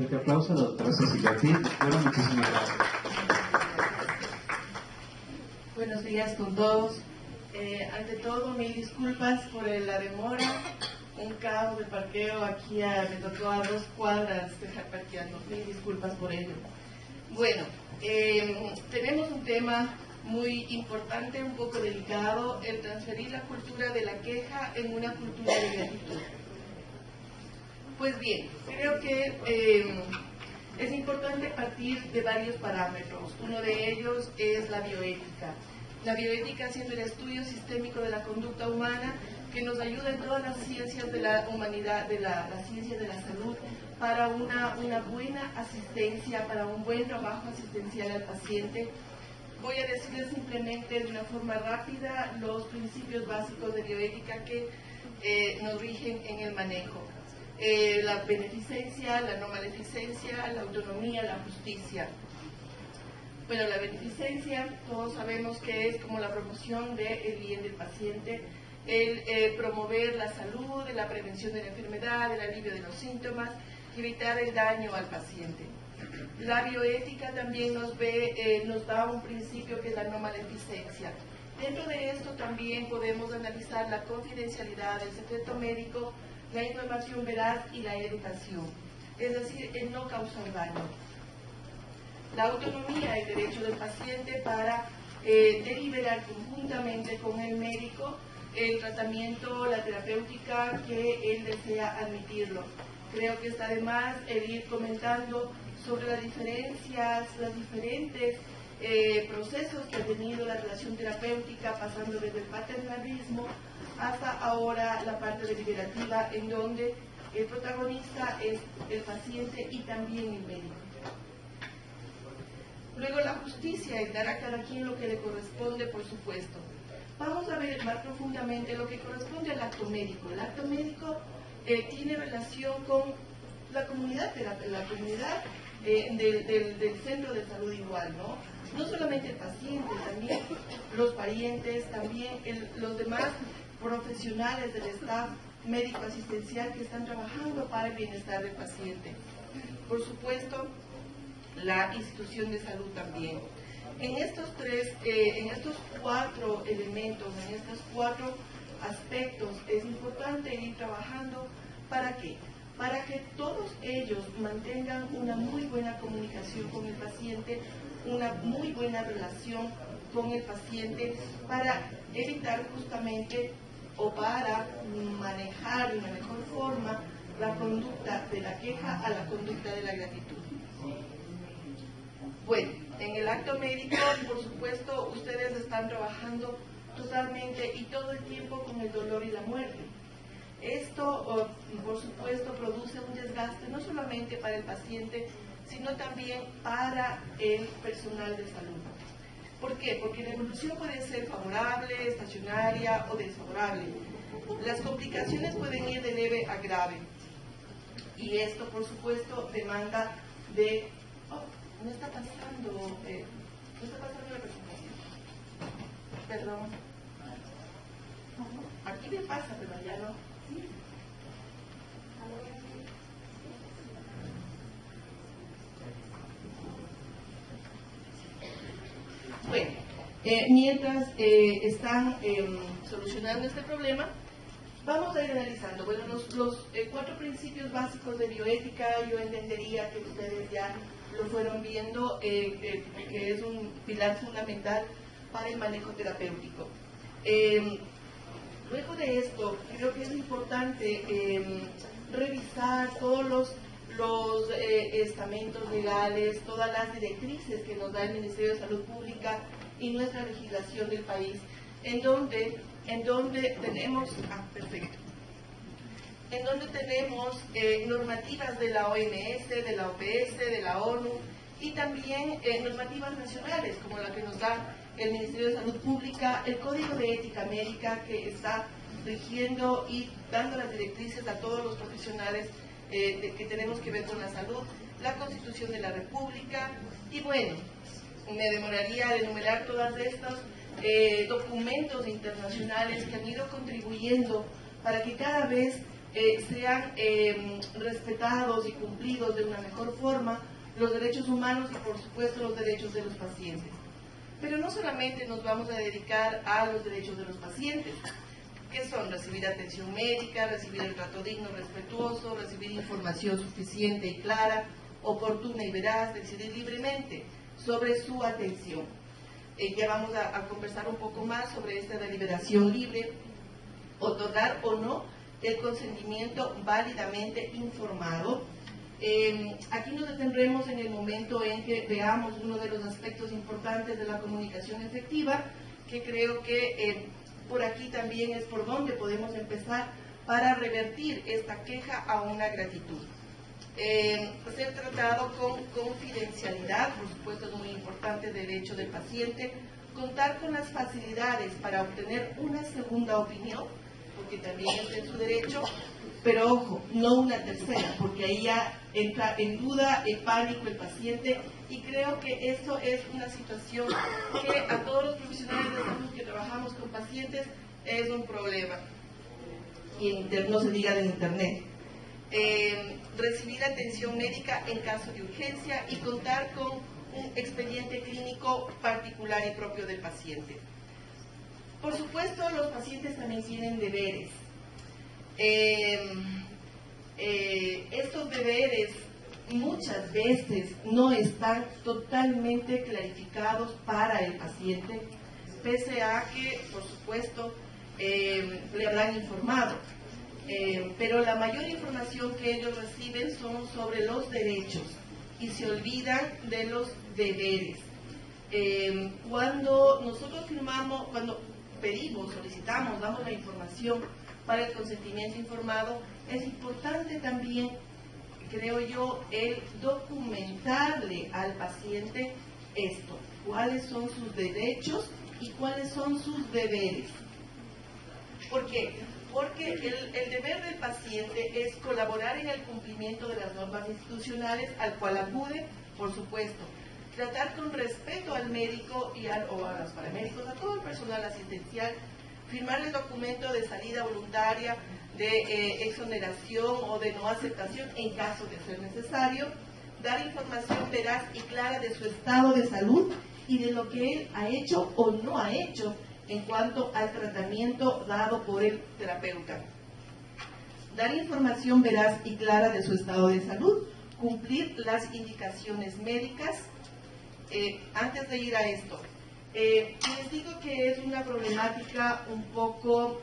fuerte aplauso a la doctora Cecilia Ortiz. Bueno, muchísimas gracias. Buenos días con todos. Ante todo, mil disculpas por la demora. Un caos de parqueo aquí, me tocó a 2 cuadras dejar parqueando. Mil disculpas por ello. Bueno, tenemos un tema muy importante, un poco delicado, el transferir la cultura de la queja en una cultura de gratitud. Pues bien, creo que es importante partir de varios parámetros. Uno de ellos es la bioética. La bioética siendo el estudio sistémico de la conducta humana que nos ayuda en todas las ciencias de la humanidad, de la ciencia de la salud, para una buena asistencia, para un buen trabajo asistencial al paciente. Voy a decirles simplemente de una forma rápida los principios básicos de bioética que nos rigen en el manejo. La beneficencia, la no maleficencia, la autonomía, la justicia. Bueno, la beneficencia, todos sabemos que es como la promoción del bien del paciente, el promover la salud, la prevención de la enfermedad, el alivio de los síntomas, evitar el daño al paciente. La bioética también nos da un principio que es la no maleficencia. Dentro de esto también podemos analizar la confidencialidad, el secreto médico, la información veraz y la educación, es decir, el no causar daño. La autonomía, el derecho del paciente para deliberar conjuntamente con el médico el tratamiento, la terapéutica que él desea admitirlo. Creo que está de más el ir comentando sobre las diferencias, los diferentes procesos que ha tenido la relación terapéutica, pasando desde el paternalismo hasta ahora la parte deliberativa, en donde el protagonista es el paciente y también el médico. Luego la justicia, el dar a cada quien lo que le corresponde, por supuesto. Vamos a ver más profundamente lo que corresponde al acto médico. El acto médico tiene relación con la comunidad, del centro de salud igual, ¿no? No solamente el paciente, también los parientes, también los demás profesionales del staff médico asistencial que están trabajando para el bienestar del paciente. Por supuesto, la institución de salud también. En estos 4 elementos, en estos 4 aspectos, es importante ir trabajando. ¿Para qué? Para que todos ellos mantengan una muy buena comunicación con el paciente, una muy buena relación con el paciente, para evitar justamente o para manejar de una mejor forma la conducta de la queja a la conducta de la gratitud. Bueno, en el acto médico, por supuesto, ustedes están trabajando totalmente y todo el tiempo con el dolor y la muerte. Esto, por supuesto, produce un desgaste no solamente para el paciente, sino también para el personal de salud. ¿Por qué? Porque la evolución puede ser favorable, estacionaria o desfavorable. Las complicaciones pueden ir de leve a grave. Y esto, por supuesto, demanda de... No está pasando la presentación. Perdón. Aquí me pasa, pero allá no. Bueno, mientras están solucionando este problema, vamos a ir analizando. Bueno, los 4 principios básicos de bioética, yo entendería que ustedes ya lo fueron viendo, que es un pilar fundamental para el manejo terapéutico. Luego de esto, creo que es importante revisar todos los estamentos legales, todas las directrices que nos da el Ministerio de Salud Pública y nuestra legislación del país, en donde tenemos, normativas de la OMS, de la OPS, de la ONU y también normativas nacionales como la que nos da el Ministerio de Salud Pública, el Código de Ética Médica que está rigiendo y dando las directrices a todos los profesionales que tenemos que ver con la salud, la Constitución de la República y bueno, me demoraría de enumerar todos estos documentos internacionales que han ido contribuyendo para que cada vez sean respetados y cumplidos de una mejor forma los derechos humanos y por supuesto los derechos de los pacientes. Pero no solamente nos vamos a dedicar a los derechos de los pacientes, que son recibir atención médica, recibir el trato digno, respetuoso, recibir información suficiente y clara, oportuna y veraz, decidir libremente sobre su atención. Ya vamos a conversar un poco más sobre esta deliberación libre, otorgar o no el consentimiento válidamente informado. Aquí nos detendremos en el momento en que veamos uno de los aspectos importantes de la comunicación efectiva, que creo que por aquí también es por donde podemos empezar para revertir esta queja a una gratitud. Ser tratado con confidencialidad, por supuesto es muy importante, derecho del paciente, contar con las facilidades para obtener una segunda opinión, porque también es en su derecho, pero ojo, no una tercera, porque ahí ya entra en duda el pánico, el paciente, y creo que eso es una situación que a todos los profesionales de salud que trabajamos con pacientes es un problema, y no se diga del internet. Recibir atención médica en caso de urgencia y contar con un expediente clínico particular y propio del paciente. Por supuesto, los pacientes también tienen deberes. Estos deberes muchas veces no están totalmente clarificados para el paciente, pese a que, por supuesto, le habrán informado. Pero la mayor información que ellos reciben son sobre los derechos y se olvidan de los deberes. Cuando nosotros firmamos, cuando pedimos, solicitamos, damos la información para el consentimiento informado, es importante también, creo yo, el documentarle al paciente esto, cuáles son sus derechos y cuáles son sus deberes. ¿Por qué? Porque el deber del paciente es colaborar en el cumplimiento de las normas institucionales al cual acude, por supuesto, tratar con respeto al médico o a los paramédicos, a todo el personal asistencial, firmar el documento de salida voluntaria, de exoneración o de no aceptación en caso de ser necesario, dar información veraz y clara de su estado de salud y de lo que él ha hecho o no ha hecho en cuanto al tratamiento dado por el terapeuta. Dar información veraz y clara de su estado de salud, cumplir las indicaciones médicas. Antes de ir a esto, les digo que es una problemática un poco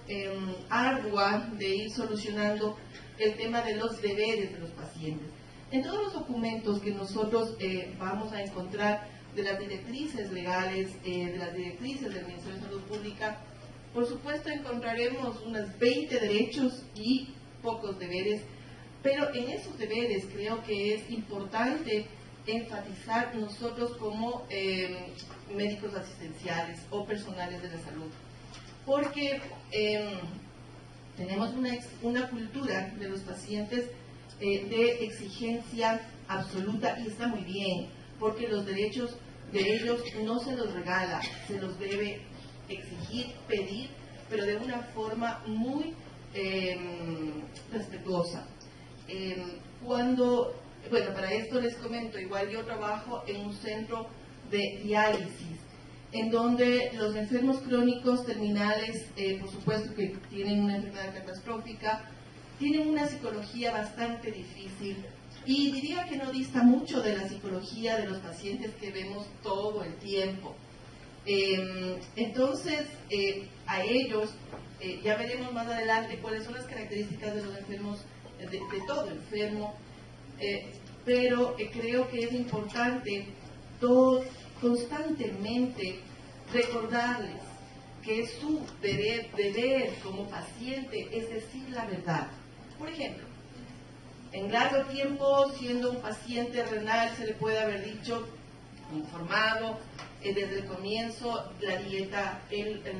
ardua de ir solucionando el tema de los deberes de los pacientes. En todos los documentos que nosotros vamos a encontrar de las directrices legales, de las directrices del Ministerio de Salud Pública, por supuesto encontraremos unos 20 derechos y pocos deberes, pero en esos deberes creo que es importante enfatizar nosotros como médicos asistenciales o personales de la salud, porque tenemos una cultura de los pacientes de exigencia absoluta y está muy bien, porque los derechos de ellos no se los regala, se los debe exigir, pedir, pero de una forma muy respetuosa. Bueno, para esto les comento, igual yo trabajo en un centro de diálisis, en donde los enfermos crónicos terminales, por supuesto que tienen una enfermedad catastrófica, tienen una psicología bastante difícil, y diría que no dista mucho de la psicología de los pacientes que vemos todo el tiempo. Entonces, a ellos, ya veremos más adelante cuáles son las características de los enfermos, de todo enfermo, pero creo que es importante constantemente recordarles que su deber como paciente es decir la verdad. Por ejemplo, en largo tiempo, siendo un paciente renal, se le puede haber dicho, informado desde el comienzo, la dieta,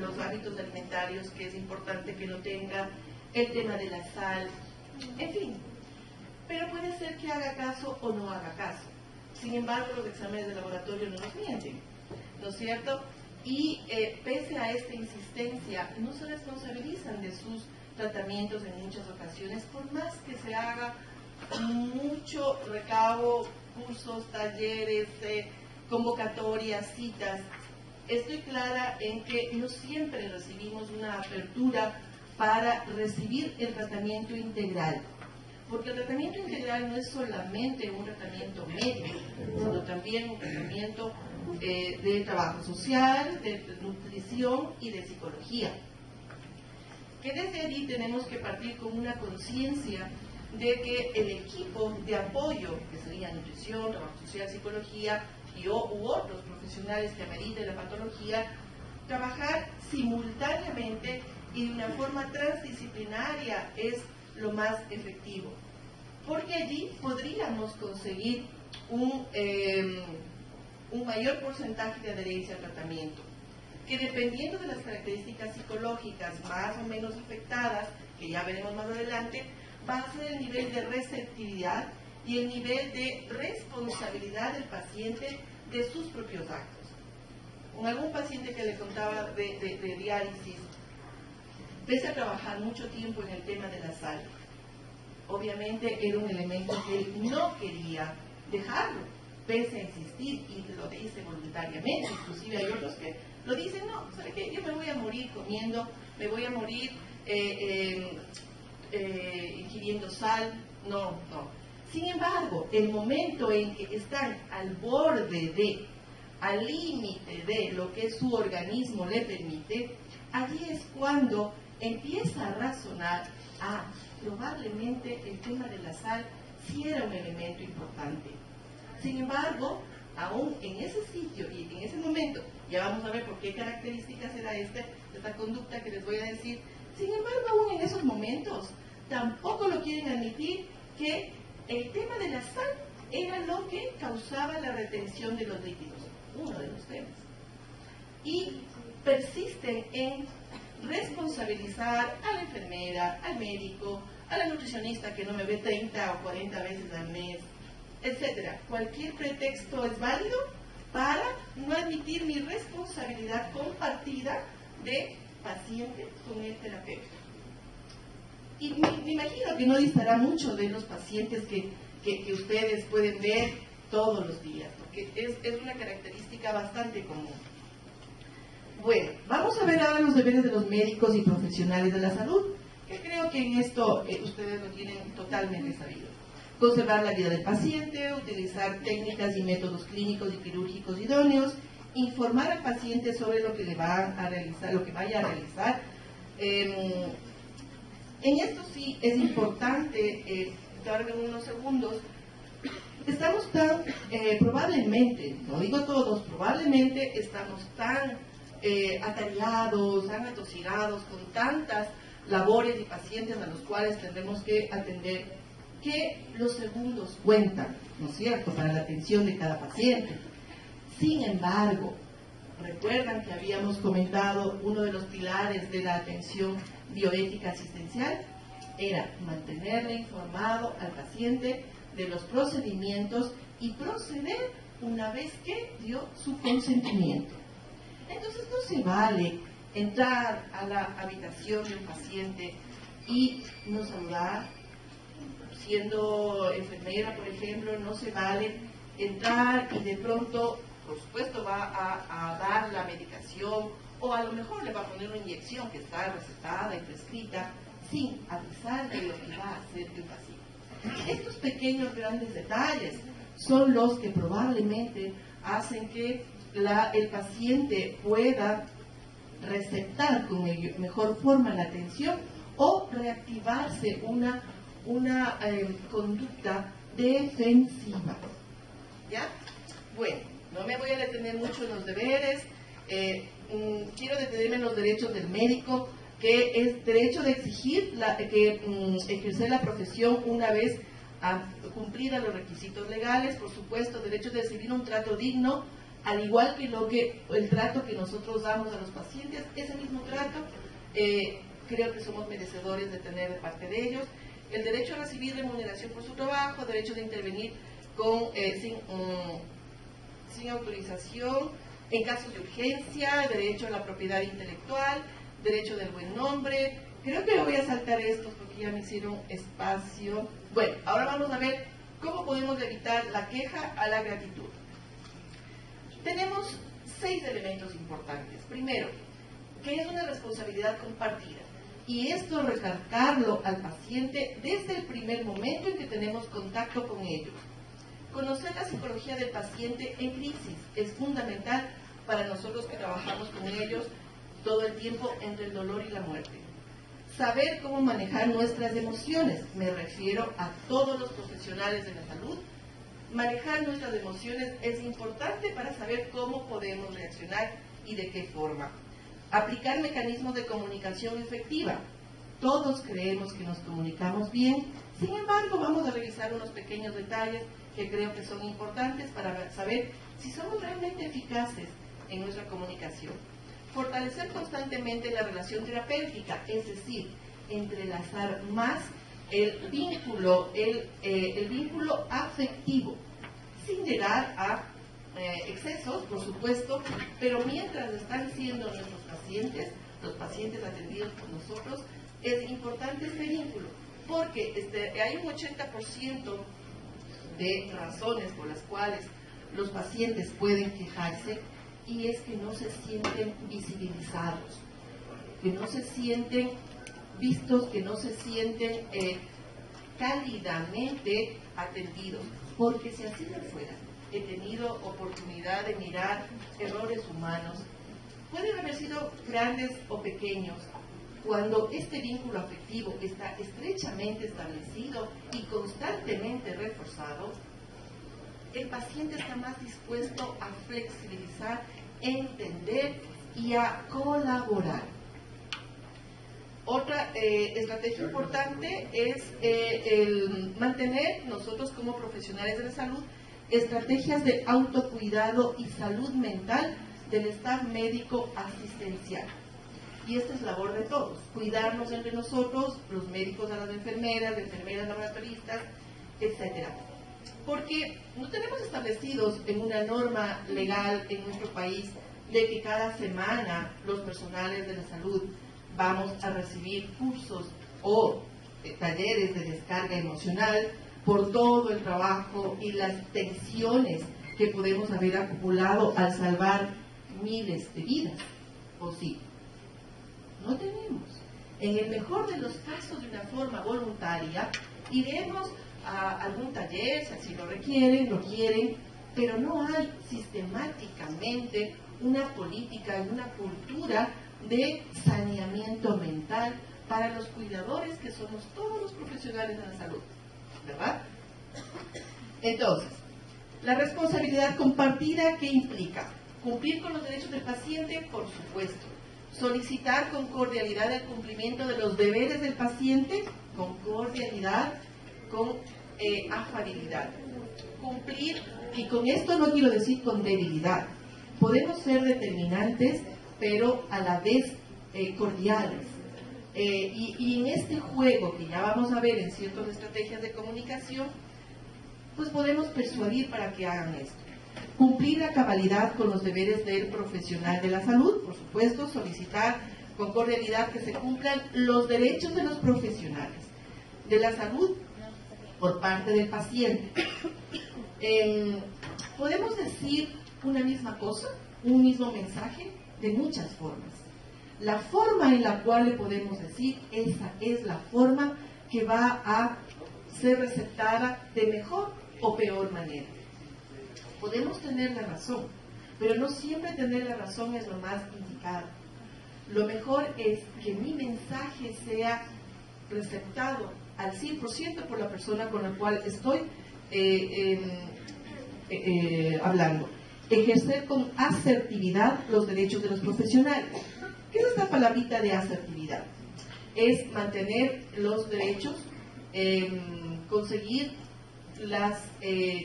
los hábitos alimentarios, que es importante que lo tenga, el tema de la sal, en fin. Pero puede ser que haga caso o no haga caso. Sin embargo, los exámenes de laboratorio no nos mienten, ¿no es cierto? y pese a esta insistencia no se responsabilizan de sus tratamientos en muchas ocasiones, por más que se haga mucho recabo, cursos, talleres, convocatorias, citas. Estoy clara en que no siempre recibimos una apertura para recibir el tratamiento integral, porque el tratamiento integral no es solamente un tratamiento médico, sino también un tratamiento de trabajo social, de nutrición y de psicología. Que desde allí tenemos que partir con una conciencia de que el equipo de apoyo, que sería nutrición, trabajo social, psicología u otros profesionales que ameriten la patología, trabajar simultáneamente y de una forma transdisciplinaria es lo más efectivo, porque allí podríamos conseguir un mayor porcentaje de adherencia al tratamiento, que dependiendo de las características psicológicas más o menos afectadas, que ya veremos más adelante, va a ser el nivel de receptividad y el nivel de responsabilidad del paciente de sus propios actos. Con algún paciente que le contaba de diálisis, pese a trabajar mucho tiempo en el tema de la sal, obviamente era un elemento que él no quería dejarlo, pese a insistir, y lo dice voluntariamente. Inclusive hay otros que lo dicen: no, ¿sabe qué? Yo me voy a morir comiendo, me voy a morir ingiriendo sal, no. Sin embargo, el momento en que están al borde al límite de lo que su organismo le permite, allí es cuando empieza a razonar: probablemente el tema de la sal sí era un elemento importante. Sin embargo, aún en ese sitio y en ese momento, ya vamos a ver por qué características era esta conducta que les voy a decir. Sin embargo, aún en esos momentos, tampoco lo quieren admitir que el tema de la sal era lo que causaba la retención de los líquidos, uno de los temas. Y persisten en responsabilizar a la enfermera, al médico, a la nutricionista que no me ve 30 o 40 veces al mes, etcétera. Cualquier pretexto es válido para no admitir mi responsabilidad compartida de paciente con el terapeuta. Y me imagino que no distará mucho de los pacientes que ustedes pueden ver todos los días, porque es una característica bastante común. Bueno, vamos a ver ahora los deberes de los médicos y profesionales de la salud, que creo que en esto ustedes lo tienen totalmente sabido. Conservar la vida del paciente, utilizar técnicas y métodos clínicos y quirúrgicos idóneos, informar al paciente sobre lo que le va a realizar, lo que vaya a realizar. En esto sí es importante, darme unos segundos. Estamos tan, probablemente, no digo todos, probablemente estamos tan atareados, tan atosigados con tantas labores y pacientes a los cuales tendremos que atender, que los segundos cuentan, ¿no es cierto?, para la atención de cada paciente. Sin embargo, recuerdan que habíamos comentado uno de los pilares de la atención bioética asistencial era mantenerle informado al paciente de los procedimientos y proceder una vez que dio su consentimiento. Entonces no se vale entrar a la habitación de un paciente y no saludar. Siendo enfermera, por ejemplo, no se vale entrar y de pronto, por supuesto, va a dar la medicación, o a lo mejor le va a poner una inyección que está recetada y prescrita, sin avisar de lo que va a hacer el paciente. Estos pequeños grandes detalles son los que probablemente hacen que el paciente pueda receptar con mejor forma la atención o reactivarse una conducta defensiva. ¿Ya? Bueno, no me voy a detener mucho en los deberes. Quiero detenerme en los derechos del médico, que es derecho de exigir ejercer la profesión una vez cumplida los requisitos legales, por supuesto, derecho de recibir un trato digno, al igual que el trato que nosotros damos a los pacientes, ese mismo trato creo que somos merecedores de tener de parte de ellos. El derecho a recibir remuneración por su trabajo, derecho de intervenir sin autorización En casos de urgencia, derecho a la propiedad intelectual, derecho del buen nombre. Creo que voy a saltar estos porque ya me hicieron espacio. Bueno, ahora vamos a ver cómo podemos evitar la queja a la gratitud. Tenemos 6 elementos importantes. Primero, que es una responsabilidad compartida. Y esto recalcarlo al paciente desde el primer momento en que tenemos contacto con ellos. Conocer la psicología del paciente en crisis es fundamental para nosotros que trabajamos con ellos todo el tiempo entre el dolor y la muerte. Saber cómo manejar nuestras emociones, me refiero a todos los profesionales de la salud. Manejar nuestras emociones es importante para saber cómo podemos reaccionar y de qué forma. Aplicar mecanismos de comunicación efectiva. Todos creemos que nos comunicamos bien, sin embargo vamos a revisar unos pequeños detalles que creo que son importantes para saber si somos realmente eficaces en nuestra comunicación. Fortalecer constantemente la relación terapéutica, es decir, entrelazar más el vínculo afectivo, sin llegar a excesos, por supuesto, pero mientras están siendo nuestros pacientes, los pacientes atendidos por nosotros, es importante este vínculo, porque hay un 80% de razones por las cuales los pacientes pueden quejarse, y es que no se sienten visibilizados, que no se sienten vistos, que no se sienten cálidamente atendidos, porque si así no fuera, he tenido oportunidad de mirar errores humanos, pueden haber sido grandes o pequeños. Cuando este vínculo afectivo está estrechamente establecido y constantemente reforzado, el paciente está más dispuesto a flexibilizar, entender y a colaborar. Otra estrategia importante es el mantener, nosotros como profesionales de la salud, estrategias de autocuidado y salud mental del staff médico asistencial. Y esta es labor de todos, cuidarnos entre nosotros, los médicos a las enfermeras laboratoristas, etc. Porque no tenemos establecidos en una norma legal en nuestro país de que cada semana los personales de la salud vamos a recibir cursos o talleres de descarga emocional por todo el trabajo y las tensiones que podemos haber acumulado al salvar miles de vidas, ¿o sí? No tenemos. En el mejor de los casos, de una forma voluntaria, iremos a algún taller, si así lo requieren, lo quieren, pero no hay sistemáticamente una política y una cultura de saneamiento mental para los cuidadores que somos todos los profesionales de la salud, ¿verdad? Entonces, la responsabilidad compartida, ¿qué implica? Cumplir con los derechos del paciente, por supuesto. Solicitar con cordialidad el cumplimiento de los deberes del paciente, con cordialidad, con afabilidad. Cumplir, y con esto no quiero decir con debilidad. Podemos ser determinantes, pero a la vez cordiales. Y en este juego que ya vamos a ver en ciertas estrategias de comunicación, pues podemos persuadir para que hagan esto. Cumplir a cabalidad con los deberes del profesional de la salud, por supuesto, solicitar con cordialidad que se cumplan los derechos de los profesionales de la salud por parte del paciente. Podemos decir una misma cosa, un mismo mensaje, de muchas formas. La forma en la cual le podemos decir, esa es la forma que va a ser receptada de mejor o peor manera. Podemos tener la razón, pero no siempre tener la razón es lo más indicado. Lo mejor es que mi mensaje sea receptado al 100% por la persona con la cual estoy hablando. Ejercer con asertividad los derechos de los profesionales. ¿Qué es esta palabrita de asertividad? Es mantener los derechos, conseguir las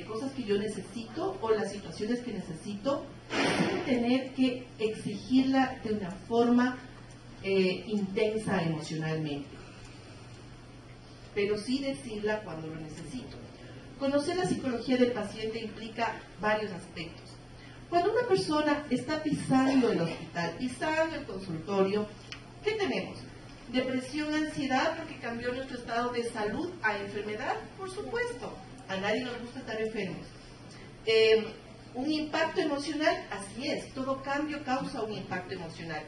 cosas que yo necesito o las situaciones que necesito sin tener que exigirla de una forma intensa emocionalmente, pero sí decirla cuando lo necesito. Conocer la psicología del paciente implica varios aspectos. Cuando una persona está pisando el hospital, pisando el consultorio, ¿qué tenemos? Depresión, ansiedad, porque cambió nuestro estado de salud a enfermedad, por supuesto. A nadie nos gusta estar enfermos. Un impacto emocional, así es, todo cambio causa un impacto emocional.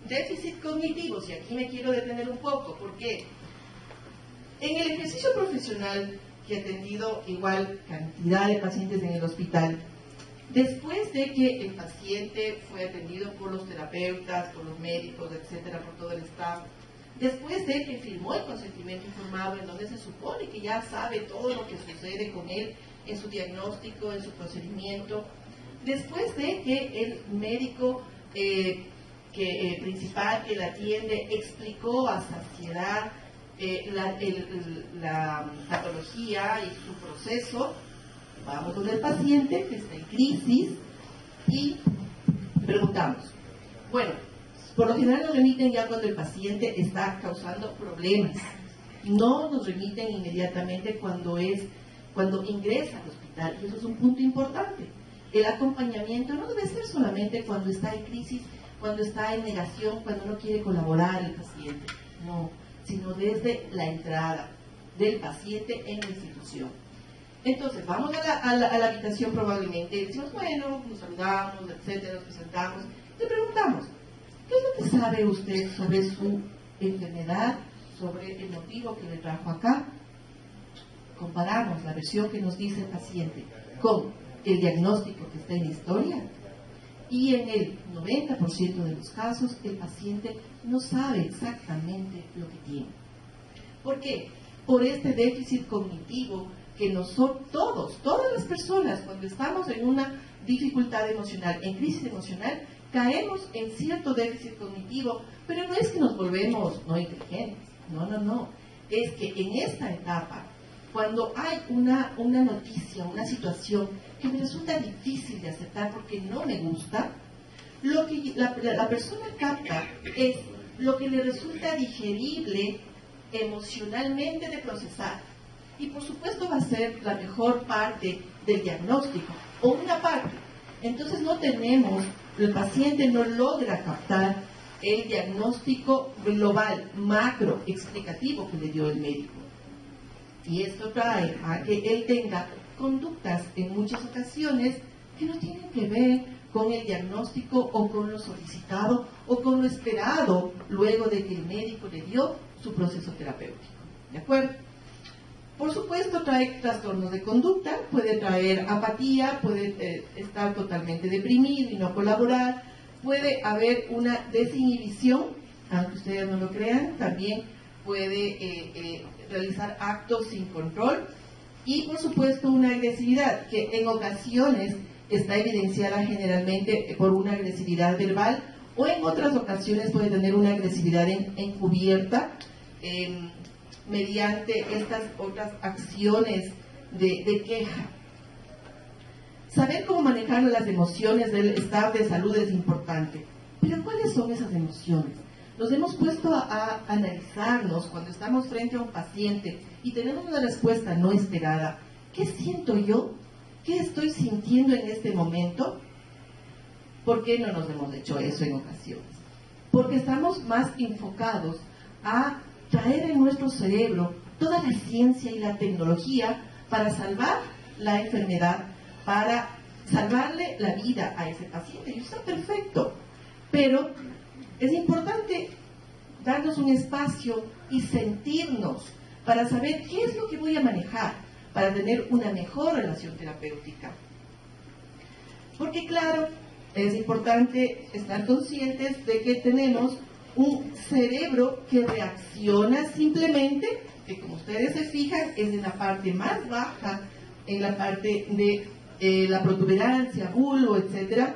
Déficit cognitivos, y aquí me quiero detener un poco, porque en el ejercicio profesional que he atendido igual cantidad de pacientes en el hospital, después de que el paciente fue atendido por los terapeutas, por los médicos, etcétera, por todo el staff, después de que firmó el consentimiento informado, en donde se supone que ya sabe todo lo que sucede con él en su diagnóstico, en su procedimiento, después de que el médico principal que la atiende explicó a saciedad la patología y su proceso, vamos con el paciente que está en crisis y preguntamos. Bueno, por lo general nos remiten ya cuando el paciente está causando problemas. No nos remiten inmediatamente cuando ingresa al hospital. Y eso es un punto importante. El acompañamiento no debe ser solamente cuando está en crisis, cuando está en negación, cuando no quiere colaborar el paciente. No, sino desde la entrada del paciente en la institución. Entonces, vamos a la habitación probablemente y decimos, bueno, nos saludamos, etcétera, nos presentamos, le preguntamos, ¿qué es lo que sabe usted sobre su enfermedad, sobre el motivo que le trajo acá? Comparamos la versión que nos dice el paciente con el diagnóstico que está en la historia, y en el 90% de los casos el paciente no sabe exactamente lo que tiene. ¿Por qué? Por este déficit cognitivo que todas las personas, cuando estamos en una dificultad emocional, en crisis emocional, caemos en cierto déficit cognitivo, pero no es que nos volvemos no inteligentes, no, es que en esta etapa, cuando hay una noticia, una situación que me resulta difícil de aceptar porque no me gusta, lo que la persona capta es lo que le resulta digerible emocionalmente de procesar. Y por supuesto va a ser la mejor parte del diagnóstico, o una parte. Entonces el paciente no logra captar el diagnóstico global, macro, explicativo que le dio el médico. Y esto trae a que él tenga conductas en muchas ocasiones que no tienen que ver con el diagnóstico o con lo solicitado o con lo esperado luego de que el médico le dio su proceso terapéutico. ¿De acuerdo? Por supuesto trae trastornos de conducta, puede traer apatía, puede estar totalmente deprimido y no colaborar, puede haber una desinhibición, aunque ustedes no lo crean, también puede realizar actos sin control, y por supuesto una agresividad que en ocasiones está evidenciada generalmente por una agresividad verbal, o en otras ocasiones puede tener una agresividad encubierta mediante estas otras acciones de queja. Saber cómo manejar las emociones del estado de salud es importante, pero ¿cuáles son esas emociones? Nos hemos puesto a analizarnos cuando estamos frente a un paciente y tenemos una respuesta no esperada. ¿Qué siento yo? ¿Qué estoy sintiendo en este momento? ¿Por qué no nos hemos hecho eso en ocasiones? Porque estamos más enfocados a traer en nuestro cerebro toda la ciencia y la tecnología para salvar la enfermedad, para salvarle la vida a ese paciente. Y eso está perfecto, pero es importante darnos un espacio y sentirnos para saber qué es lo que voy a manejar para tener una mejor relación terapéutica. Porque claro, es importante estar conscientes de que tenemos un cerebro que reacciona simplemente, que como ustedes se fijan es en la parte más baja, en la parte de la protuberancia, bulo, etcétera.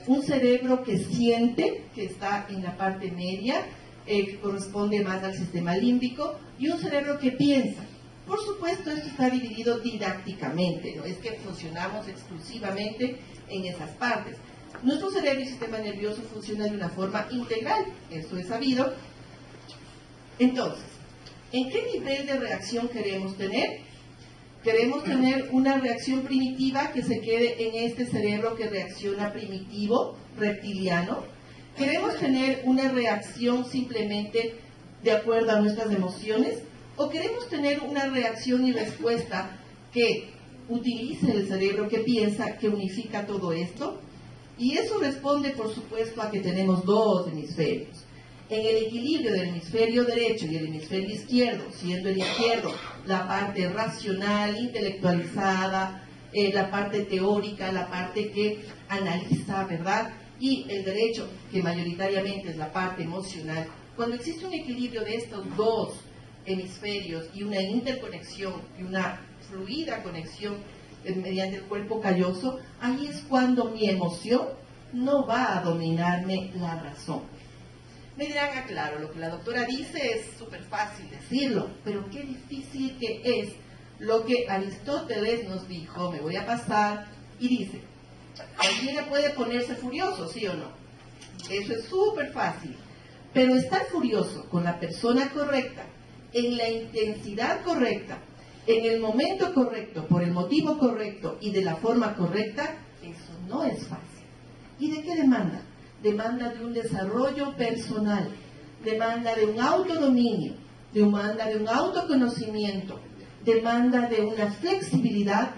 Un cerebro que siente, que está en la parte media, que corresponde más al sistema límbico, y un cerebro que piensa. Por supuesto, esto está dividido didácticamente, no es que funcionamos exclusivamente en esas partes. Nuestro cerebro y sistema nervioso funcionan de una forma integral, eso es sabido. Entonces, ¿en qué nivel de reacción queremos tener? Queremos tener una reacción primitiva que se quede en este cerebro que reacciona primitivo, reptiliano. Queremos tener una reacción simplemente de acuerdo a nuestras emociones, o queremos tener una reacción y respuesta que utilice el cerebro, que piensa, que unifica todo esto. Y eso responde, por supuesto, a que tenemos dos hemisferios. En el equilibrio del hemisferio derecho y el hemisferio izquierdo, siendo el izquierdo la parte racional, intelectualizada, la parte teórica, la parte que analiza, ¿verdad? Y el derecho, que mayoritariamente es la parte emocional. Cuando existe un equilibrio de estos dos hemisferios y una interconexión y una fluida conexión mediante el cuerpo calloso, ahí es cuando mi emoción no va a dominarme la razón. Me dirán, claro, lo que la doctora dice es súper fácil decirlo, pero qué difícil que es lo que Aristóteles nos dijo. Me voy a pasar y dice, cualquiera puede ponerse furioso, ¿sí o no? Eso es súper fácil, pero estar furioso con la persona correcta, en la intensidad correcta, en el momento correcto, por el motivo correcto y de la forma correcta, eso no es fácil. ¿Y de qué demanda? Demanda de un desarrollo personal, demanda de un autodominio, demanda de un autoconocimiento, demanda de una flexibilidad.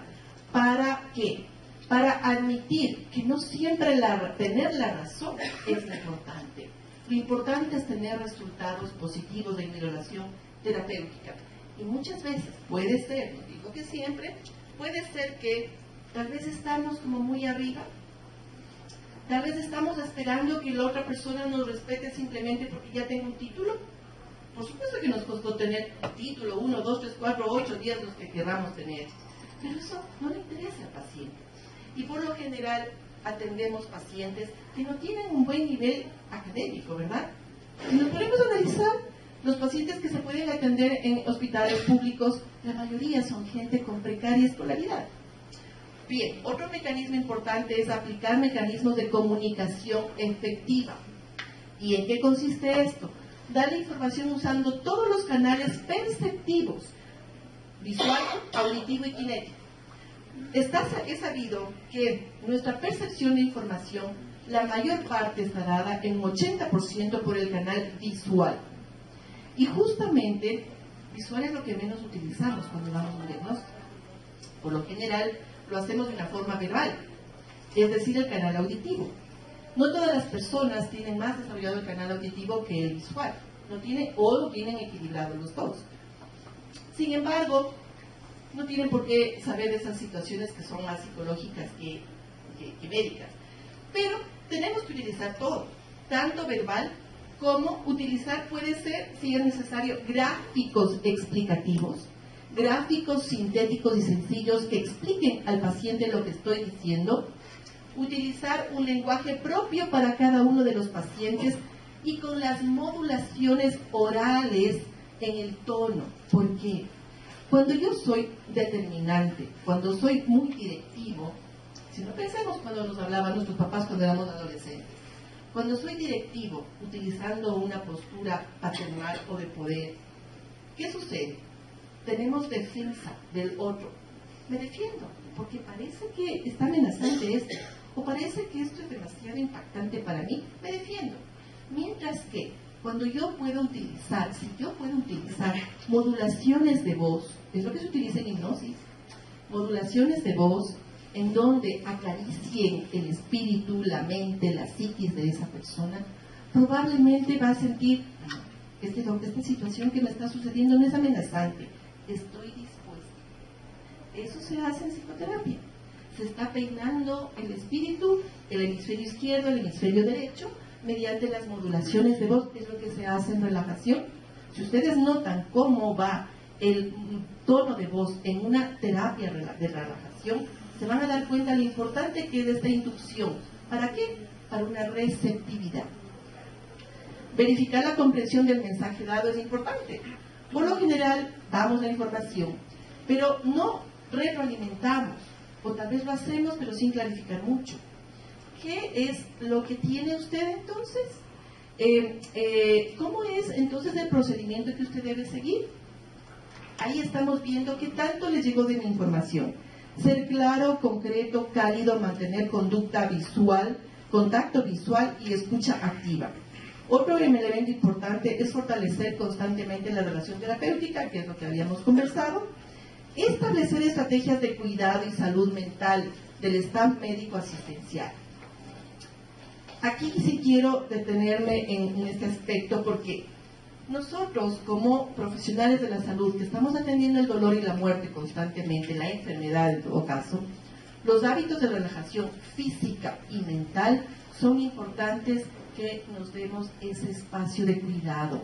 ¿Para qué? Para admitir que no siempre tener la razón es importante. Lo importante es tener resultados positivos de mi relación terapéutica. Y muchas veces puede ser, no digo que siempre, puede ser que tal vez estamos como muy arriba. Tal vez estamos esperando que la otra persona nos respete simplemente porque ya tengo un título. Por supuesto que nos costó tener título, 1, 2, 3, 4, 8 días los que queramos tener. Pero eso no le interesa al paciente. Y por lo general atendemos pacientes que no tienen un buen nivel académico, ¿verdad? Si nos ponemos a analizar, los pacientes que se pueden atender en hospitales públicos, la mayoría son gente con precaria escolaridad. Bien, otro mecanismo importante es aplicar mecanismos de comunicación efectiva. ¿Y en qué consiste esto? Dar la información usando todos los canales perceptivos, visual, auditivo y kinético. Es sabido que nuestra percepción de información, la mayor parte está dada en un 80% por el canal visual. Y justamente, visual es lo que menos utilizamos cuando damos un diagnóstico. Por lo general, lo hacemos de una forma verbal, es decir, el canal auditivo. No todas las personas tienen más desarrollado el canal auditivo que el visual. No tienen equilibrados los dos. Sin embargo, no tienen por qué saber de esas situaciones que son más psicológicas que médicas. Pero tenemos que utilizar todo, tanto verbal como utilizar, puede ser, si es necesario, gráficos explicativos, gráficos sintéticos y sencillos que expliquen al paciente lo que estoy diciendo, utilizar un lenguaje propio para cada uno de los pacientes y con las modulaciones orales en el tono. ¿Por qué? Cuando yo soy determinante, cuando soy muy directivo, si no pensemos cuando nos hablaban nuestros papás cuando éramos adolescentes, cuando soy directivo, utilizando una postura paternal o de poder, ¿qué sucede? Tenemos defensa del otro. Me defiendo, porque parece que está amenazante esto, o parece que esto es demasiado impactante para mí, me defiendo. Mientras que cuando yo puedo utilizar, si yo puedo utilizar modulaciones de voz, es lo que se utiliza en hipnosis, modulaciones de voz en donde acaricien el espíritu, la mente, la psiquis de esa persona, probablemente va a sentir, esta situación que me está sucediendo no es amenazante, estoy dispuesta. Eso se hace en psicoterapia. Se está peinando el espíritu, el hemisferio izquierdo, el hemisferio derecho, mediante las modulaciones de voz. Es lo que se hace en relajación. Si ustedes notan cómo va el tono de voz en una terapia de relajación, se van a dar cuenta de lo importante que es esta inducción. ¿Para qué? Para una receptividad. Verificar la comprensión del mensaje dado es importante. Por lo general, damos la información, pero no retroalimentamos, o tal vez lo hacemos, pero sin clarificar mucho. ¿Qué es lo que tiene usted entonces? ¿Cómo es entonces el procedimiento que usted debe seguir? Ahí estamos viendo qué tanto les llegó de mi información. Ser claro, concreto, cálido, mantener conducta visual, contacto visual y escucha activa. Otro elemento importante es fortalecer constantemente la relación terapéutica, que es lo que habíamos conversado. Establecer estrategias de cuidado y salud mental del staff médico asistencial. Aquí sí quiero detenerme en este aspecto porque nosotros como profesionales de la salud que estamos atendiendo el dolor y la muerte constantemente, la enfermedad en todo caso, los hábitos de relajación física y mental son importantes que nos demos ese espacio de cuidado.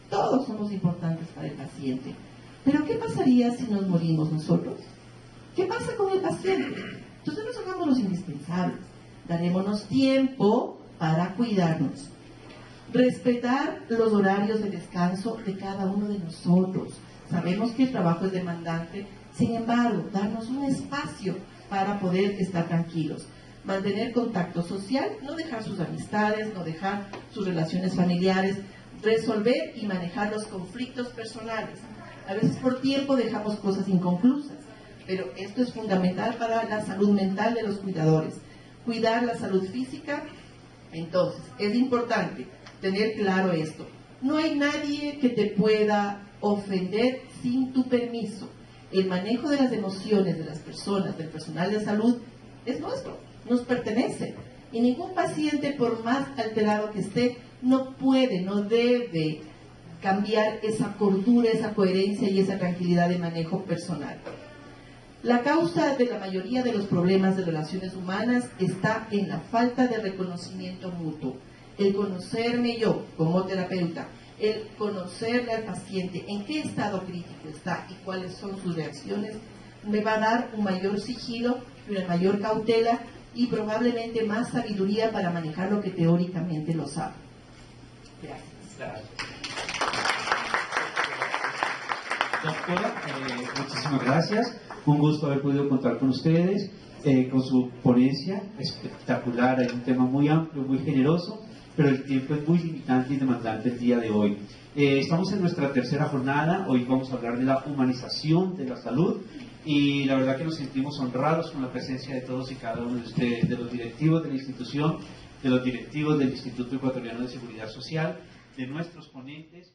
Todos somos importantes para el paciente. Pero ¿qué pasaría si nos morimos nosotros? ¿Qué pasa con el paciente? Entonces nos hagamos los indispensables. Darémonos tiempo para cuidarnos. Respetar los horarios de descanso de cada uno de nosotros. Sabemos que el trabajo es demandante, sin embargo, darnos un espacio para poder estar tranquilos. Mantener contacto social, no dejar sus amistades, no dejar sus relaciones familiares, resolver y manejar los conflictos personales. A veces por tiempo dejamos cosas inconclusas, pero esto es fundamental para la salud mental de los cuidadores. Cuidar la salud física, entonces, es importante tener claro esto. No hay nadie que te pueda ofender sin tu permiso. El manejo de las emociones de las personas, del personal de salud, es nuestro, nos pertenece. Y ningún paciente, por más alterado que esté, no puede, no debe cambiar esa cordura, esa coherencia y esa tranquilidad de manejo personal. La causa de la mayoría de los problemas de relaciones humanas está en la falta de reconocimiento mutuo. El conocerme yo como terapeuta, el conocerle al paciente en qué estado crítico está y cuáles son sus reacciones, me va a dar un mayor sigilo, una mayor cautela y probablemente más sabiduría para manejar lo que teóricamente lo sabe. Gracias. Doctora, muchísimas gracias. Un gusto haber podido contar con ustedes, con su ponencia espectacular. Hay un tema muy amplio, muy generoso, pero el tiempo es muy limitante y demandante el día de hoy. Estamos en nuestra tercera jornada. Hoy vamos a hablar de la humanización de la salud y la verdad que nos sentimos honrados con la presencia de todos y cada uno de ustedes, de los directivos de la institución, de los directivos del Instituto Ecuatoriano de Seguridad Social, de nuestros ponentes.